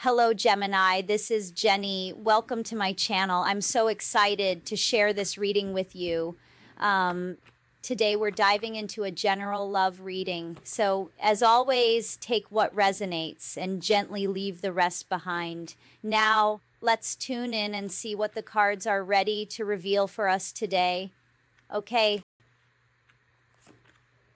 Hello, Gemini. This is Jenny. Welcome to my channel. I'm so excited to share this reading with you. Today, we're diving into a general love reading. So, as always, take what resonates and gently leave the rest behind. Now, let's tune in and see what the cards are ready to reveal for us today. Okay.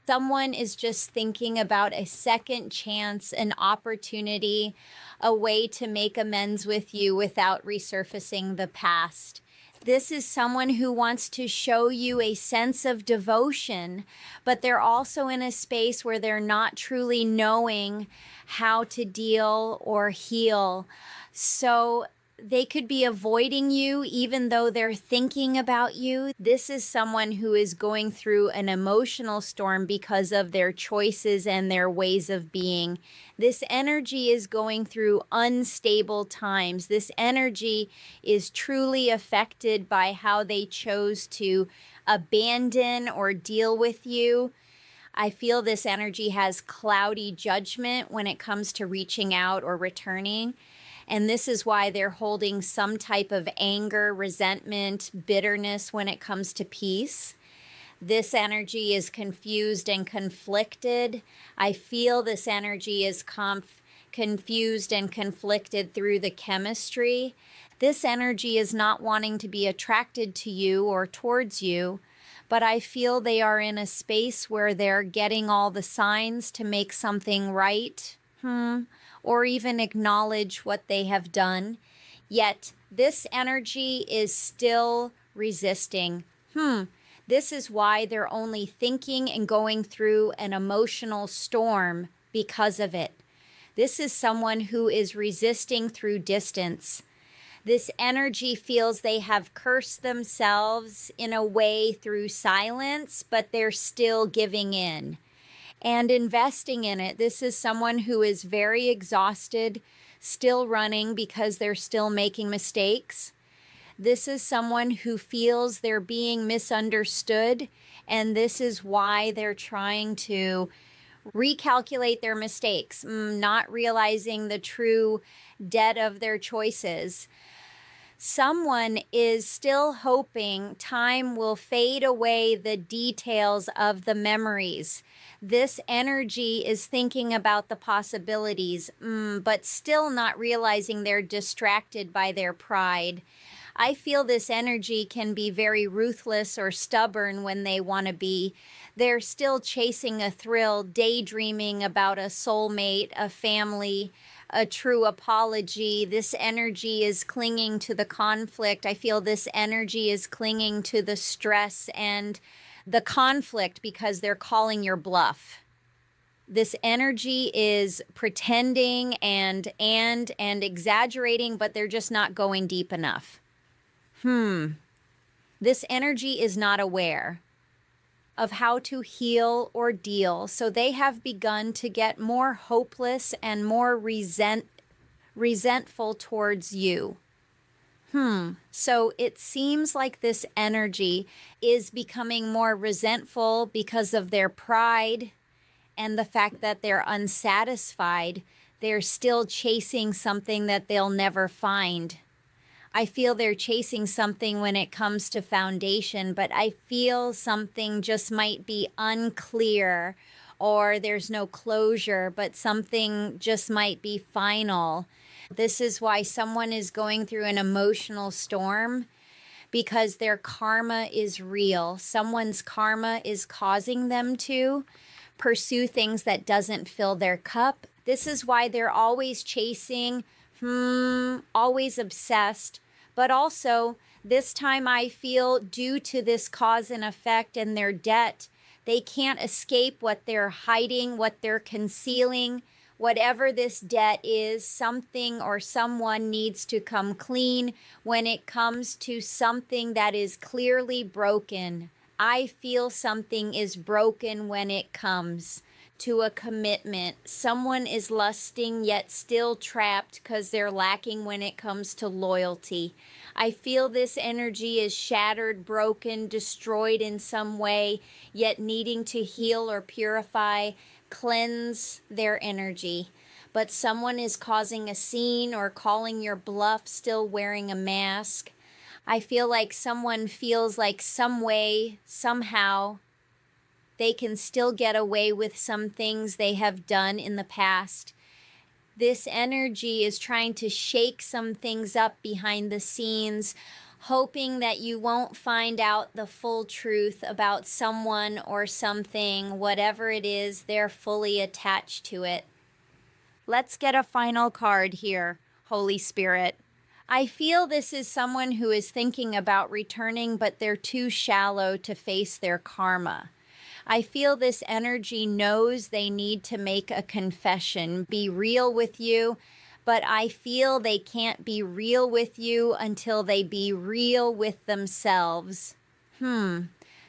Someone is just thinking about a second chance, an opportunity, a way to make amends with you without resurfacing the past. This is someone who wants to show you a sense of devotion, but they're also in a space where they're not truly knowing how to deal or heal. So they could be avoiding you even though they're thinking about you. This is someone who is going through an emotional storm because of their choices and their ways of being. This energy is going through unstable times. This energy is truly affected by how they chose to abandon or deal with you. I feel this energy has cloudy judgment when it comes to reaching out or returning. And this is why they're holding some type of anger, resentment, bitterness when it comes to peace. This energy is confused and conflicted. I feel this energy is confused and conflicted through the chemistry. This energy is not wanting to be attracted to you or towards you, but I feel they are in a space where they're getting all the signs to make something right. Or even acknowledge what they have done. Yet this energy is still resisting. This is why they're only thinking and going through an emotional storm because of it. This is someone who is resisting through distance. This energy feels they have cursed themselves in a way through silence, but they're still giving in and investing in it. This is someone who is very exhausted, still running because they're still making mistakes. This is someone who feels they're being misunderstood, and this is why they're trying to recalculate their mistakes, not realizing the true debt of their choices. Someone is still hoping time will fade away the details of the memories. This energy is thinking about the possibilities, but still not realizing they're distracted by their pride. I feel this energy can be very ruthless or stubborn when they want to be. They're still chasing a thrill, daydreaming about a soulmate, a family, a true apology. This energy is clinging to the conflict. I feel this energy is clinging to the stress and the conflict because they're calling your bluff. This energy is pretending and exaggerating, but they're just not going deep enough. This energy is not aware of how to heal or deal, so they have begun to get more hopeless and more resentful towards you. So it seems like this energy is becoming more resentful because of their pride and the fact that they're unsatisfied. They're still chasing something that they'll never find. I feel they're chasing something when it comes to foundation, but I feel something just might be unclear or there's no closure, but something just might be final. This is why someone is going through an emotional storm, because their karma is real. Someone's karma is causing them to pursue things that doesn't fill their cup. This is why they're always chasing, always obsessed. But also, this time I feel due to this cause and effect and their debt, they can't escape what they're hiding, what they're concealing. Whatever this debt is, something or someone needs to come clean when it comes to something that is clearly broken. I feel something is broken when it comes to a commitment. Someone is lusting yet still trapped because they're lacking when it comes to loyalty. I feel this energy is shattered, broken, destroyed in some way, yet needing to heal or purify, cleanse their energy. but someone is causing a scene or calling your bluff still wearing a mask. I feel like someone feels like some way, somehow, they can still get away with some things they have done in the past. This energy is trying to shake some things up behind the scenes, hoping that you won't find out the full truth about someone or something. Whatever it is, they're fully attached to it. Let's get a final card here, Holy Spirit. I feel this is someone who is thinking about returning, but they're too shallow to face their karma. I feel this energy knows they need to make a confession, be real with you, but I feel they can't be real with you until they be real with themselves.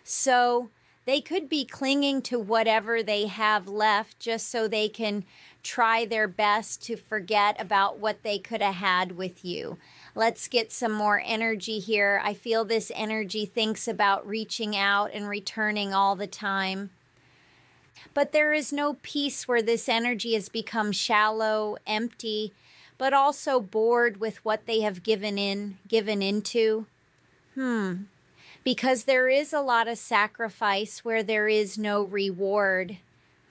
So they could be clinging to whatever they have left just so they can try their best to forget about what they could have had with you. Let's get some more energy here. I feel this energy thinks about reaching out and returning all the time. But there is no peace where this energy has become shallow, empty, but also bored with what they have given into. Because there is a lot of sacrifice where there is no reward.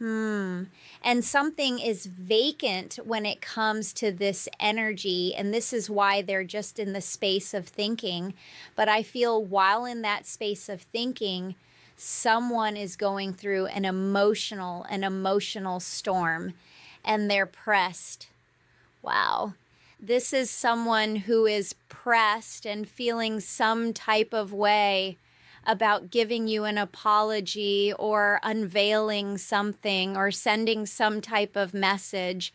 And something is vacant when it comes to this energy, and this is why they're just in the space of thinking. But I feel while in that space of thinking, someone is going through an emotional storm, and they're pressed. Wow. This is someone who is pressed and feeling some type of way about giving you an apology or unveiling something or sending some type of message.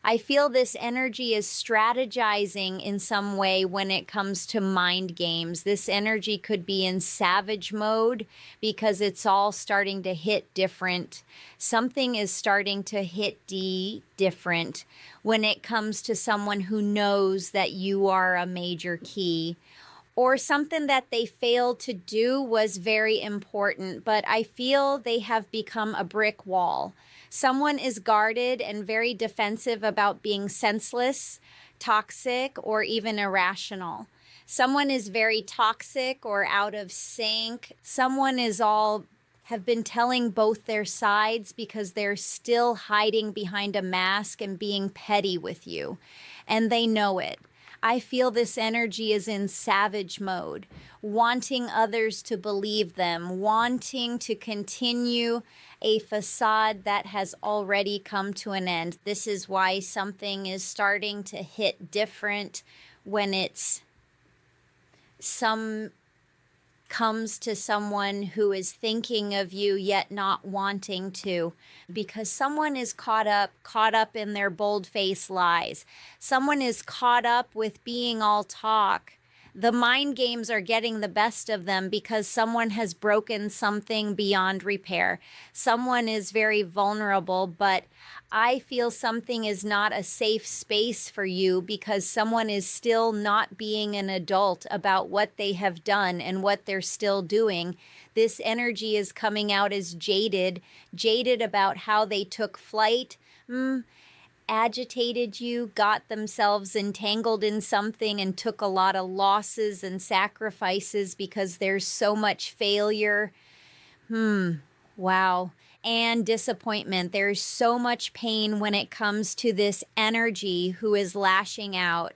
I feel this energy is strategizing in some way when it comes to mind games. This energy could be in savage mode because it's all starting to hit different. Something is starting to hit different when it comes to someone who knows that you are a major key. Or something that they failed to do was very important, but I feel they have become a brick wall. Someone is guarded and very defensive about being senseless, toxic, or even irrational. Someone is very toxic or out of sync. Someone have been telling both their sides because they're still hiding behind a mask and being petty with you, and they know it. I feel this energy is in savage mode, wanting others to believe them, wanting to continue a facade that has already come to an end. This is why something is starting to hit different when comes to someone who is thinking of you yet not wanting to, because someone is caught up in their bold-faced lies. Someone is caught up with being all talk. The mind games are getting the best of them because someone has broken something beyond repair. Someone is very vulnerable, but I feel something is not a safe space for you because someone is still not being an adult about what they have done and what they're still doing. This energy is coming out as jaded about how they took flight, agitated you, got themselves entangled in something and took a lot of losses and sacrifices because there's so much failure. Wow. And disappointment. There's so much pain when it comes to this energy who is lashing out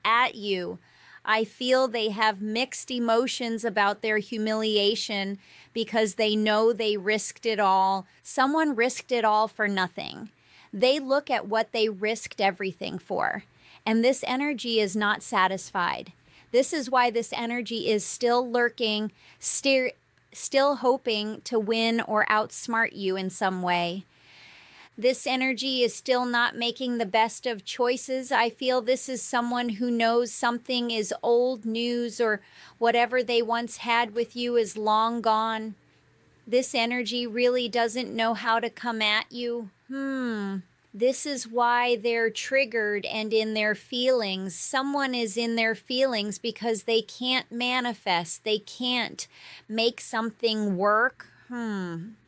at you. I feel they have mixed emotions about their humiliation because they know they risked it all. Someone risked it all for nothing. They look at what they risked everything for. And this energy is not satisfied. This is why this energy is still lurking, still hoping to win or outsmart you in some way. This energy is still not making the best of choices. I feel this is someone who knows something is old news or whatever they once had with you is long gone. This energy really doesn't know how to come at you. This is why they're triggered and in their feelings. Someone is in their feelings because they can't manifest. They can't make something work.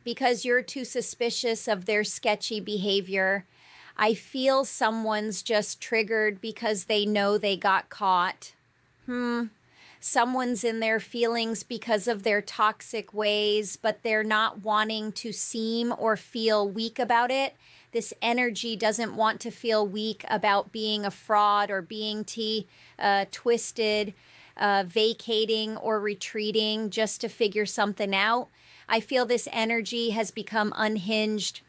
Because you're too suspicious of their sketchy behavior. I feel someone's just triggered because they know they got caught. Someone's in their feelings because of their toxic ways, but they're not wanting to seem or feel weak about it. This energy doesn't want to feel weak about being a fraud or being twisted, vacating or retreating just to figure something out. I feel this energy has become unhinged,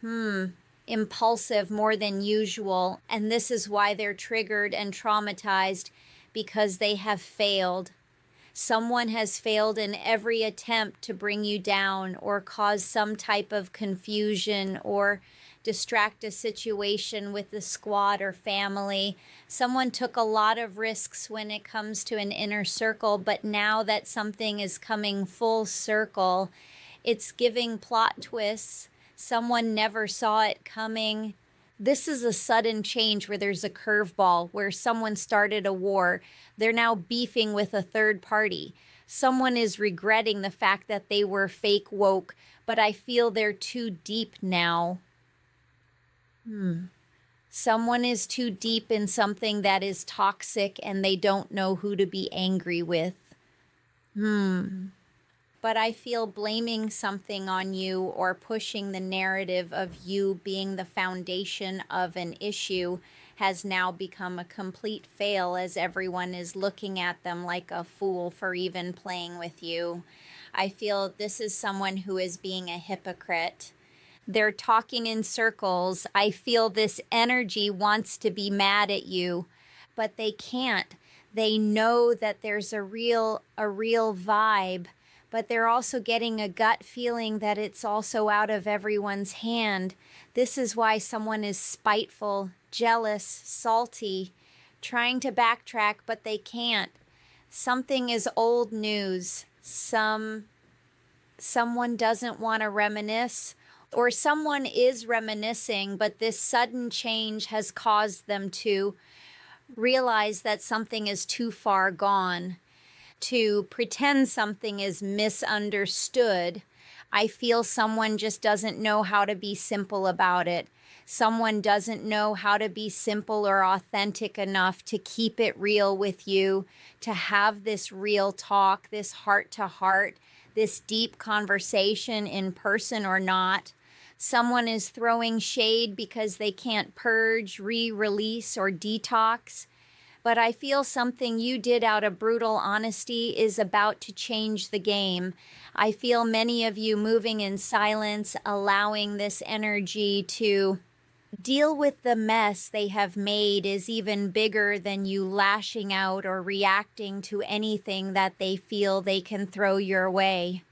impulsive more than usual, and this is why they're triggered and traumatized, because they have failed. Someone has failed in every attempt to bring you down or cause some type of confusion or distract a situation with the squad or family. Someone took a lot of risks when it comes to an inner circle, but now that something is coming full circle, it's giving plot twists. Someone never saw it coming. This is a sudden change where there's a curveball, where someone started a war. They're now beefing with a third party. Someone is regretting the fact that they were fake woke, but I feel they're too deep now. Someone is too deep in something that is toxic and they don't know who to be angry with. But I feel blaming something on you or pushing the narrative of you being the foundation of an issue has now become a complete fail, as everyone is looking at them like a fool for even playing with you. I feel this is someone who is being a hypocrite. They're talking in circles. I feel this energy wants to be mad at you, but they can't. They know that there's a real vibe, but they're also getting a gut feeling that it's also out of everyone's hand. This is why someone is spiteful, jealous, salty, trying to backtrack, but they can't. Something is old news. Someone doesn't want to reminisce, or someone is reminiscing, but this sudden change has caused them to realize that something is too far gone, to pretend something is misunderstood. I feel someone just doesn't know how to be simple about it. Someone doesn't know how to be simple or authentic enough to keep it real with you, to have this real talk, this heart-to-heart, this deep conversation in person or not. Someone is throwing shade because they can't purge, re-release, or detox. But I feel something you did out of brutal honesty is about to change the game. I feel many of you moving in silence, allowing this energy to deal with the mess they have made is even bigger than you lashing out or reacting to anything that they feel they can throw your way.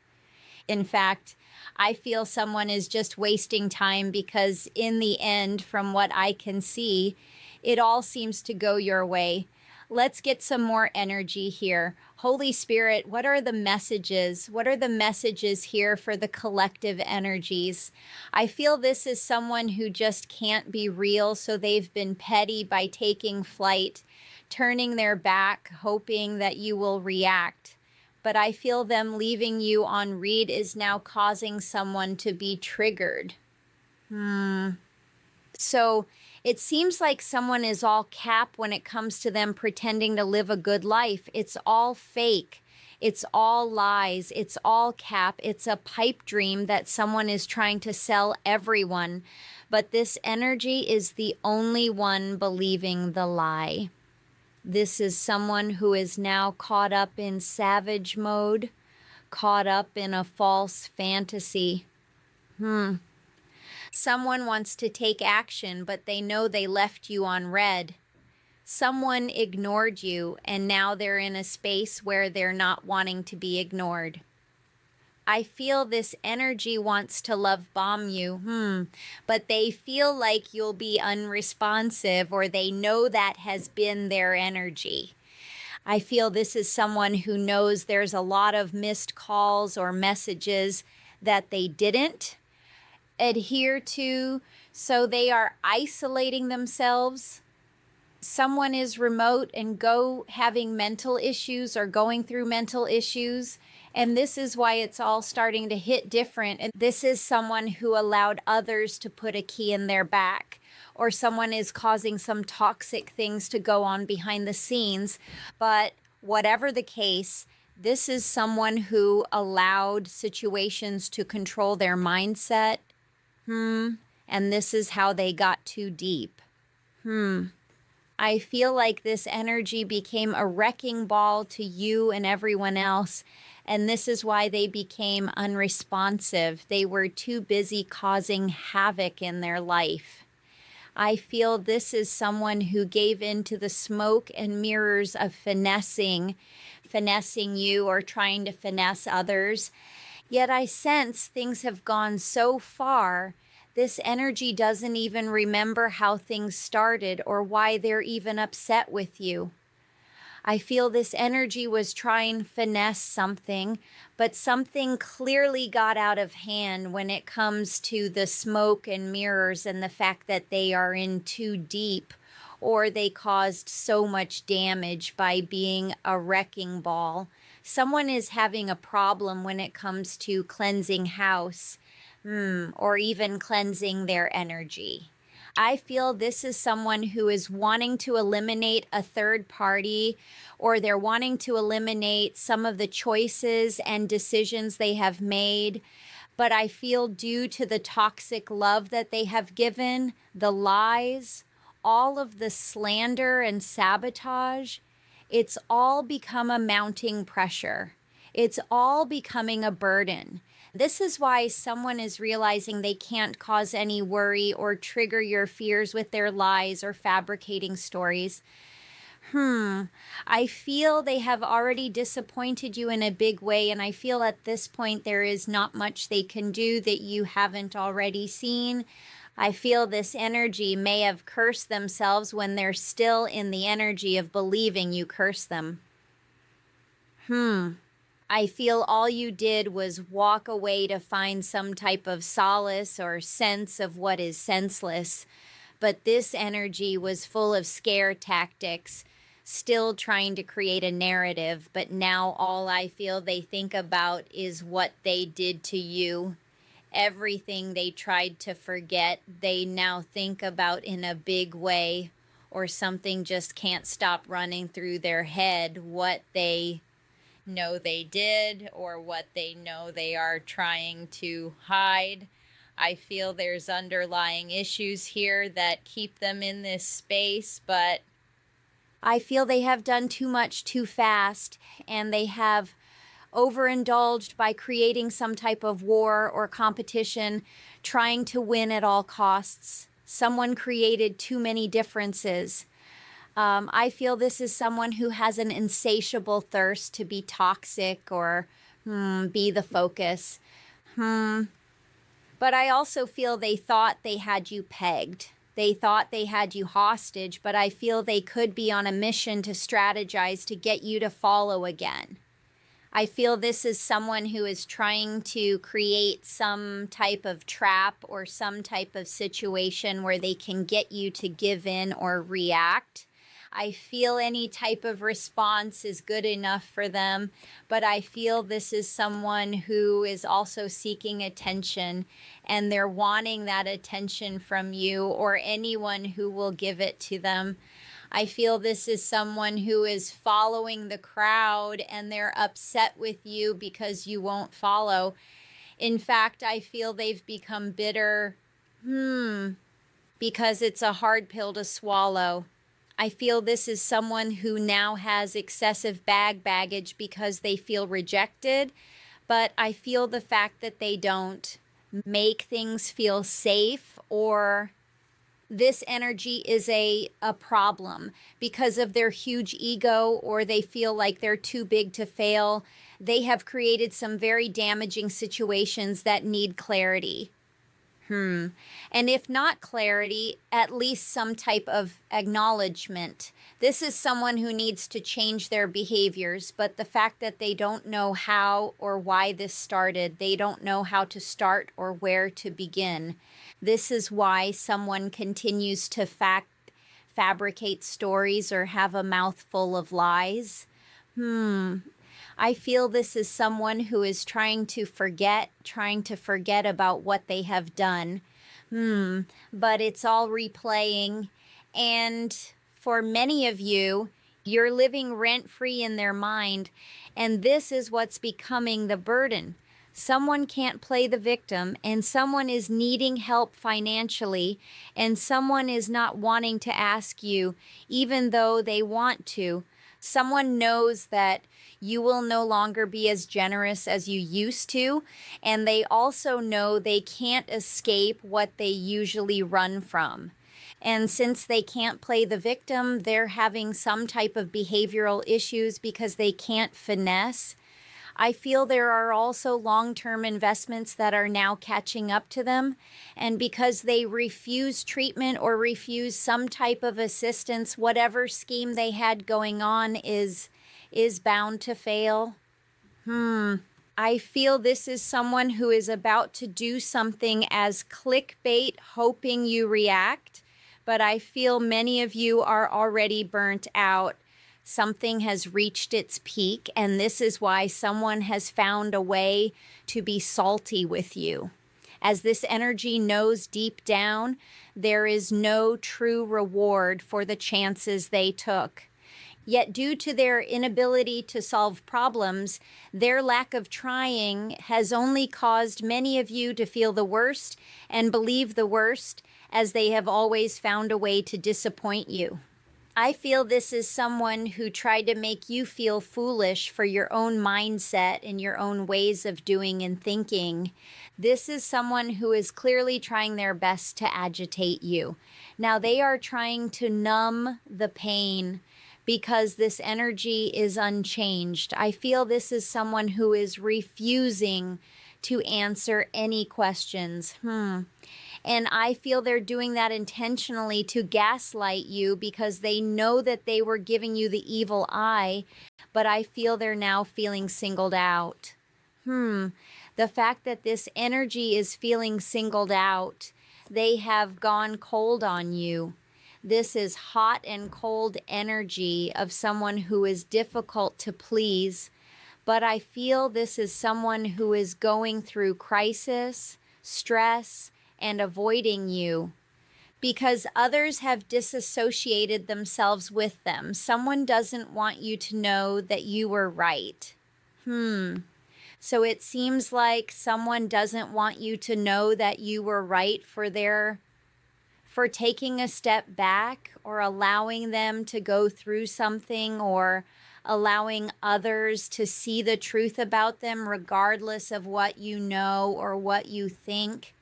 In fact, I feel someone is just wasting time because in the end, from what I can see, it all seems to go your way. Let's get some more energy here. Holy Spirit, what are the messages? What are the messages here for the collective energies? I feel this is someone who just can't be real, so they've been petty by taking flight, turning their back, hoping that you will react. But I feel them leaving you on read is now causing someone to be triggered. So it seems like someone is all cap when it comes to them pretending to live a good life. It's all fake. It's all lies. It's all cap. It's a pipe dream that someone is trying to sell everyone. But this energy is the only one believing the lie. This is someone who is now caught up in savage mode, caught up in a false fantasy. Someone wants to take action, but they know they left you on red. Someone ignored you, and now they're in a space where they're not wanting to be ignored. I feel this energy wants to love bomb you, but they feel like you'll be unresponsive, or they know that has been their energy. I feel this is someone who knows there's a lot of missed calls or messages that they didn't adhere to, so they are isolating themselves. Someone is remote and having mental issues or going through mental issues. And this is why it's all starting to hit different. And this is someone who allowed others to put a key in their back, or someone is causing some toxic things to go on behind the scenes. But whatever the case, this is someone who allowed situations to control their mindset. And this is how they got too deep. I feel like this energy became a wrecking ball to you and everyone else. And this is why they became unresponsive. They were too busy causing havoc in their life. I feel this is someone who gave in to the smoke and mirrors of finessing you or trying to finesse others. Yet I sense things have gone so far, this energy doesn't even remember how things started or why they're even upset with you. I feel this energy was trying to finesse something, but something clearly got out of hand when it comes to the smoke and mirrors and the fact that they are in too deep, or they caused so much damage by being a wrecking ball. Someone is having a problem when it comes to cleansing house, or even cleansing their energy. I feel this is someone who is wanting to eliminate a third party, or they're wanting to eliminate some of the choices and decisions they have made. But I feel due to the toxic love that they have given, the lies, all of the slander and sabotage, it's all become a mounting pressure. It's all becoming a burden. This is why someone is realizing they can't cause any worry or trigger your fears with their lies or fabricating stories. I feel they have already disappointed you in a big way, and I feel at this point there is not much they can do that you haven't already seen. I feel this energy may have cursed themselves when they're still in the energy of believing you cursed them. I feel all you did was walk away to find some type of solace or sense of what is senseless. But this energy was full of scare tactics, still trying to create a narrative. But now all I feel they think about is what they did to you. Everything they tried to forget, they now think about in a big way, or something just can't stop running through their head, what they know they did or what they know they are trying to hide. I feel there's underlying issues here that keep them in this space, but I feel they have done too much too fast, and they have overindulged by creating some type of war or competition, trying to win at all costs. Someone created too many differences. I feel this is someone who has an insatiable thirst to be toxic or be the focus. But I also feel they thought they had you pegged. They thought they had you hostage, but I feel they could be on a mission to strategize to get you to follow again. I feel this is someone who is trying to create some type of trap or some type of situation where they can get you to give in or react. I feel any type of response is good enough for them, but I feel this is someone who is also seeking attention, and they're wanting that attention from you or anyone who will give it to them. I feel this is someone who is following the crowd, and they're upset with you because you won't follow. In fact, I feel they've become bitter, because it's a hard pill to swallow. I feel this is someone who now has excessive baggage because they feel rejected, but I feel the fact that they don't make things feel safe, or this energy is a problem because of their huge ego, or they feel like they're too big to fail. They have created some very damaging situations that need clarity. And if not clarity, at least some type of acknowledgement. This is someone who needs to change their behaviors, but the fact that they don't know how or why this started, they don't know how to start or where to begin. This is why someone continues to fabricate stories or have a mouthful of lies. I feel this is someone who is trying to forget about what they have done. But it's all replaying. And for many of you, you're living rent-free in their mind, and this is what's becoming the burden. Someone can't play the victim, and someone is needing help financially, and someone is not wanting to ask you, even though they want to. Someone knows that you will no longer be as generous as you used to, and they also know they can't escape what they usually run from. And since they can't play the victim, they're having some type of behavioral issues because they can't finesse. I feel there are also long-term investments that are now catching up to them. And because they refuse treatment or refuse some type of assistance, whatever scheme they had going on is bound to fail. I feel this is someone who is about to do something as clickbait, hoping you react. But I feel many of you are already burnt out. Something has reached its peak, and this is why someone has found a way to be salty with you. As this energy knows deep down, there is no true reward for the chances they took. Yet due to their inability to solve problems, their lack of trying has only caused many of you to feel the worst and believe the worst, as they have always found a way to disappoint you. I feel this is someone who tried to make you feel foolish for your own mindset and your own ways of doing and thinking. This is someone who is clearly trying their best to agitate you. Now, they are trying to numb the pain because this energy is unchanged. I feel this is someone who is refusing to answer any questions. And I feel they're doing that intentionally to gaslight you because they know that they were giving you the evil eye, but I feel they're now feeling singled out. The fact that this energy is feeling singled out, they have gone cold on you. This is hot and cold energy of someone who is difficult to please, but I feel this is someone who is going through crisis, stress, and avoiding you because others have disassociated themselves with them. Someone doesn't want you to know that you were right. So it seems like someone doesn't want you to know that you were right for taking a step back or allowing them to go through something or allowing others to see the truth about them regardless of what you know or what you think.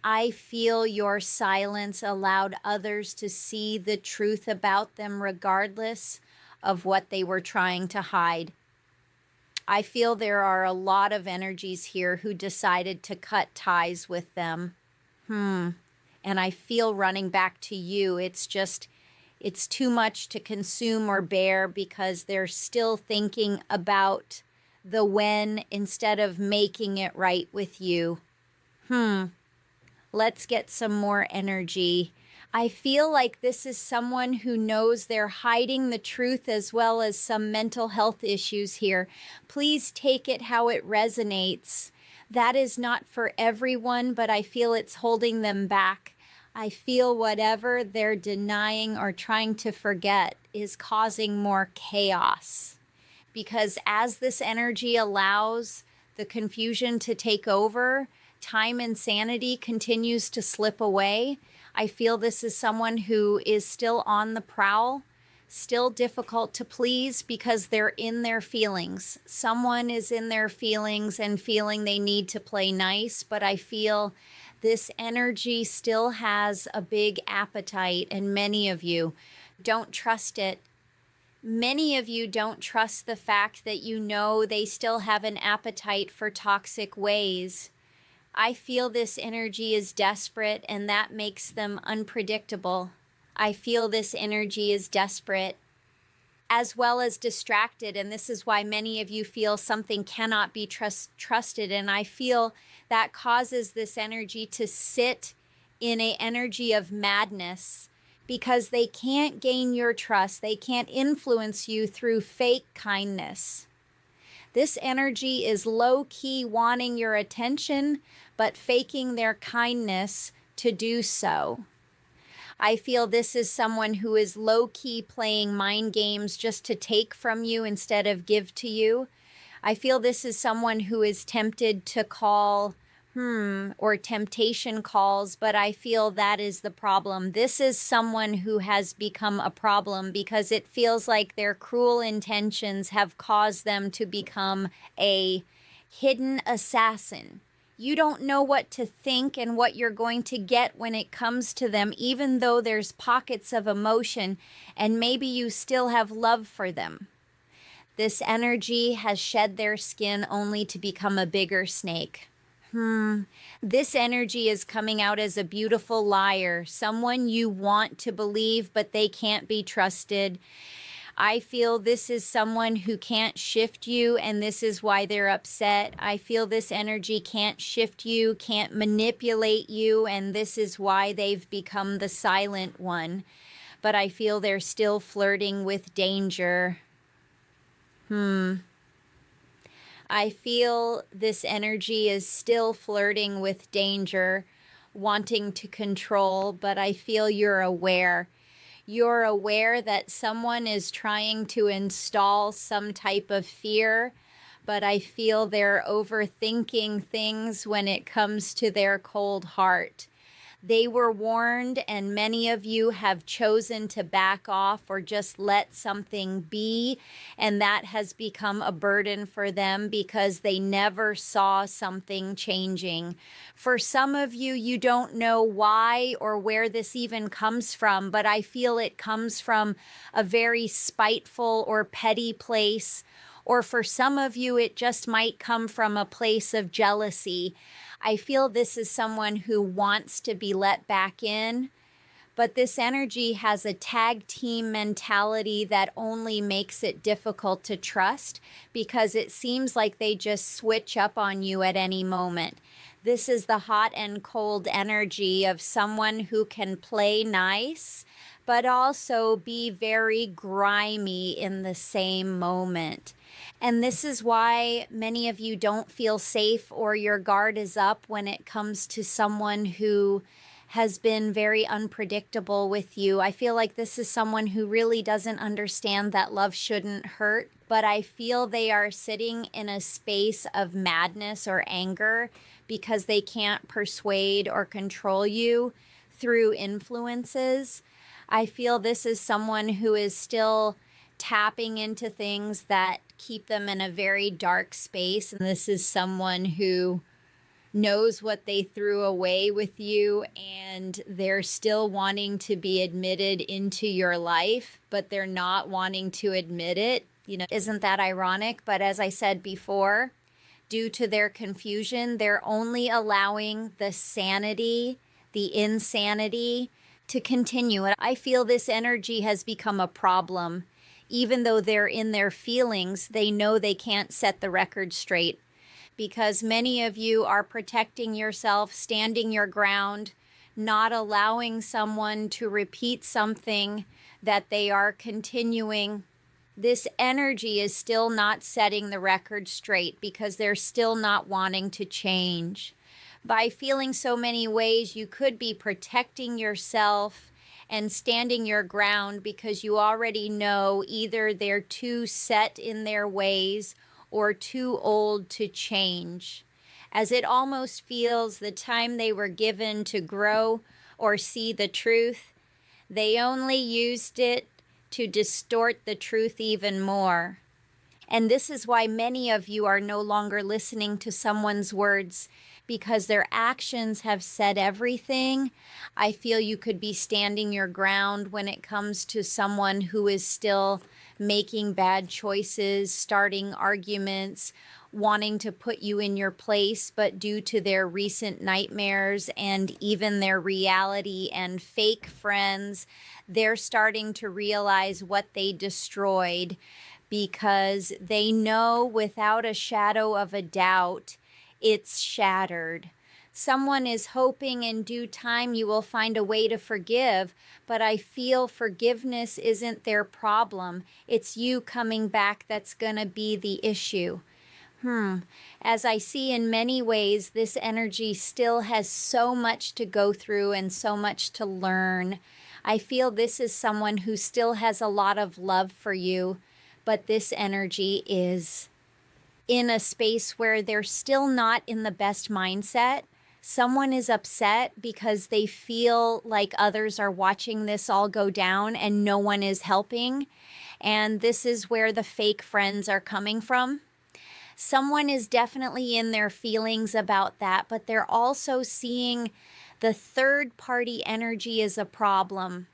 I feel your silence allowed others to see the truth about them regardless of what they were trying to hide. I feel there are a lot of energies here who decided to cut ties with them. And I feel running back to you. It's too much to consume or bear because they're still thinking about the when instead of making it right with you. Let's get some more energy. I feel like this is someone who knows they're hiding the truth as well as some mental health issues here. Please take it how it resonates. That is not for everyone, but I feel it's holding them back. I feel whatever they're denying or trying to forget is causing more chaos. Because as this energy allows the confusion to take over, time and sanity continues to slip away. I feel this is someone who is still on the prowl, still difficult to please because they're in their feelings. Someone is in their feelings and feeling they need to play nice, but I feel this energy still has a big appetite, and many of you don't trust it. Many of you don't trust the fact that you know they still have an appetite for toxic ways. I feel this energy is desperate, and that makes them unpredictable. I feel this energy is desperate as well as distracted, and this is why many of you feel something cannot be trusted, and I feel that causes this energy to sit in an energy of madness because they can't gain your trust. They can't influence you through fake kindness. This energy is low-key wanting your attention, but faking their kindness to do so. I feel this is someone who is low-key playing mind games just to take from you instead of give to you. I feel this is someone who is tempted to call, or temptation calls, but I feel that is the problem. This is someone who has become a problem because it feels like their cruel intentions have caused them to become a hidden assassin. You don't know what to think and what you're going to get when it comes to them, even though there's pockets of emotion and maybe you still have love for them. This energy has shed their skin only to become a bigger snake. This energy is coming out as a beautiful liar, someone you want to believe, but they can't be trusted. I feel this is someone who can't shift you, and this is why they're upset. I feel this energy can't shift you, can't manipulate you, and this is why they've become the silent one. But I feel they're still flirting with danger. I feel this energy is still flirting with danger, wanting to control, but I feel you're aware. You're aware that someone is trying to install some type of fear, but I feel they're overthinking things when it comes to their cold heart. They were warned, and many of you have chosen to back off or just let something be, and that has become a burden for them because they never saw something changing. For some of you, you don't know why or where this even comes from, but I feel it comes from a very spiteful or petty place, or for some of you, it just might come from a place of jealousy. I feel this is someone who wants to be let back in, but this energy has a tag team mentality that only makes it difficult to trust because it seems like they just switch up on you at any moment. This is the hot and cold energy of someone who can play nice, but also be very grimy in the same moment. And this is why many of you don't feel safe or your guard is up when it comes to someone who has been very unpredictable with you. I feel like this is someone who really doesn't understand that love shouldn't hurt, but I feel they are sitting in a space of madness or anger because they can't persuade or control you through influences. I feel this is someone who is still tapping into things that keep them in a very dark space. And this is someone who knows what they threw away with you and they're still wanting to be admitted into your life, but they're not wanting to admit it. Isn't that ironic? But as I said before, due to their confusion, they're only allowing the sanity, the insanity to continue. And I feel this energy has become a problem. Even though they're in their feelings, they know they can't set the record straight because many of you are protecting yourself, standing your ground, not allowing someone to repeat something that they are continuing. This energy is still not setting the record straight because they're still not wanting to change. By feeling so many ways, you could be protecting yourself and standing your ground because you already know either they're too set in their ways or too old to change. As it almost feels the time they were given to grow or see the truth, they only used it to distort the truth even more. And this is why many of you are no longer listening to someone's words because their actions have said everything. I feel you could be standing your ground when it comes to someone who is still making bad choices, starting arguments, wanting to put you in your place, but due to their recent nightmares and even their reality and fake friends, they're starting to realize what they destroyed because they know without a shadow of a doubt it's shattered. Someone is hoping in due time you will find a way to forgive, but I feel forgiveness isn't their problem. It's you coming back that's going to be the issue. As I see in many ways, this energy still has so much to go through and so much to learn. I feel this is someone who still has a lot of love for you, but this energy is in a space where they're still not in the best mindset. Someone is upset because they feel like others are watching this all go down and no one is helping. And this is where the fake friends are coming from. Someone is definitely in their feelings about that, but they're also seeing the third party energy as a problem.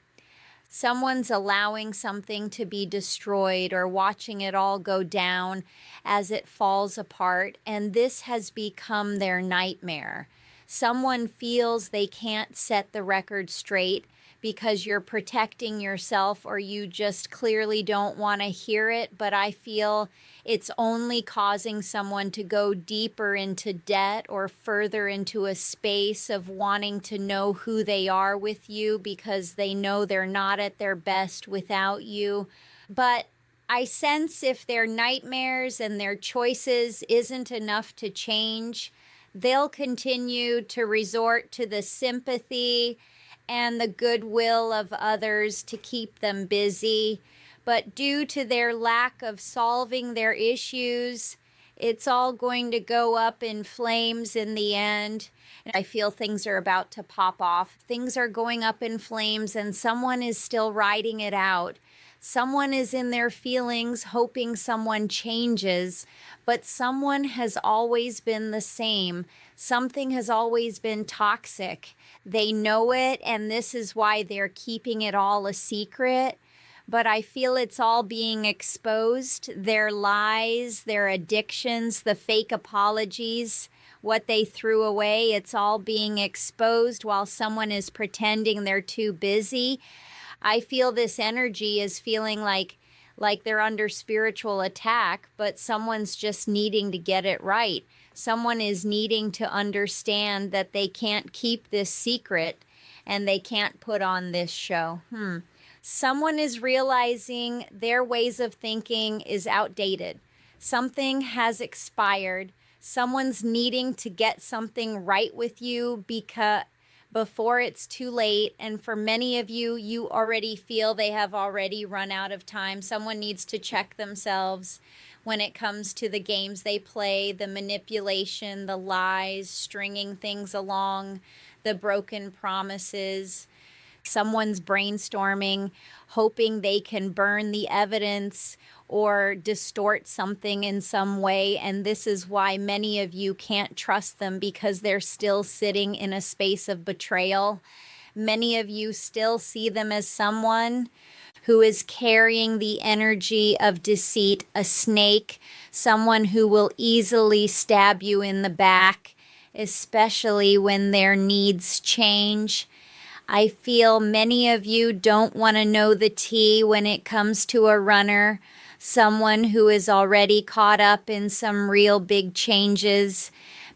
Someone's allowing something to be destroyed or watching it all go down as it falls apart, and this has become their nightmare. Someone feels they can't set the record straight because you're protecting yourself or you just clearly don't want to hear it, but I feel it's only causing someone to go deeper into debt or further into a space of wanting to know who they are with you because they know they're not at their best without you. But I sense if their nightmares and their choices isn't enough to change, they'll continue to resort to the sympathy and the goodwill of others to keep them busy. But due to their lack of solving their issues, it's all going to go up in flames in the end. I feel things are about to pop off. Things are going up in flames and someone is still riding it out. Someone is in their feelings hoping someone changes, but someone has always been the same. Something has always been toxic. They know it, and this is why they're keeping it all a secret. But I feel it's all being exposed. Their lies, their addictions, the fake apologies, what they threw away, it's all being exposed while someone is pretending they're too busy. I feel this energy is feeling like they're under spiritual attack, but someone's just needing to get it right. Someone is needing to understand that they can't keep this secret and they can't put on this show. Someone is realizing their ways of thinking is outdated. Something has expired. Someone's needing to get something right with you before it's too late. And for many of you, you already feel they have already run out of time. Someone needs to check themselves when it comes to the games they play, the manipulation, the lies, stringing things along, the broken promises. Someone's brainstorming, hoping they can burn the evidence or distort something in some way. And this is why many of you can't trust them because they're still sitting in a space of betrayal. Many of you still see them as someone who is carrying the energy of deceit, a snake, someone who will easily stab you in the back, especially when their needs change. I feel many of you don't want to know the tea when it comes to a runner, someone who is already caught up in some real big changes.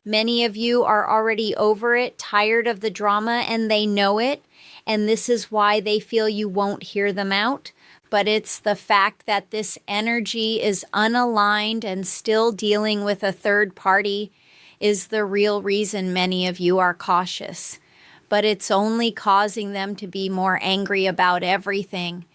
Many of you are already over it, tired of the drama, and they know it. And this is why they feel you won't hear them out. But it's the fact that this energy is unaligned and still dealing with a third party is the real reason many of you are cautious. But it's only causing them to be more angry about everything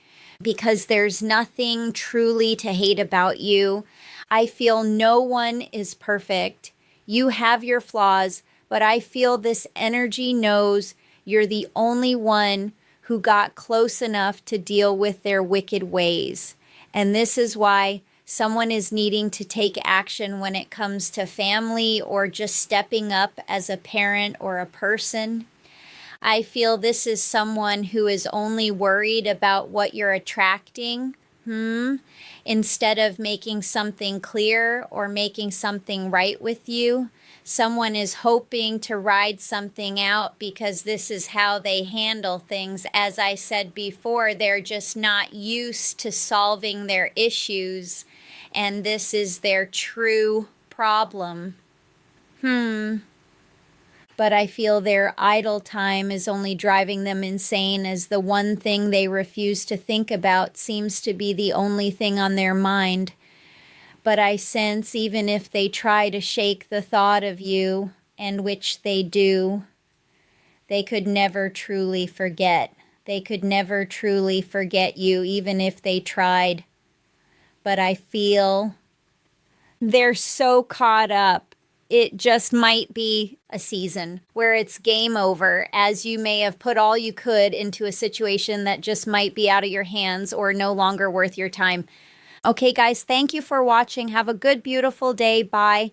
because there's nothing truly to hate about you. I feel no one is perfect. You have your flaws, but I feel this energy knows you're the only one who got close enough to deal with their wicked ways. And this is why someone is needing to take action when it comes to family or just stepping up as a parent or a person. I feel this is someone who is only worried about what you're attracting, instead of making something clear or making something right with you. Someone is hoping to ride something out because this is how they handle things. As I said before, they're just not used to solving their issues, and this is their true problem. But I feel their idle time is only driving them insane as the one thing they refuse to think about seems to be the only thing on their mind. But I sense even if they try to shake the thought of you, and which they do, they could never truly forget. They could never truly forget you, even if they tried. But I feel they're so caught up. It just might be a season where it's game over, as you may have put all you could into a situation that just might be out of your hands or no longer worth your time. Okay, guys, thank you for watching. Have a good, beautiful day. Bye.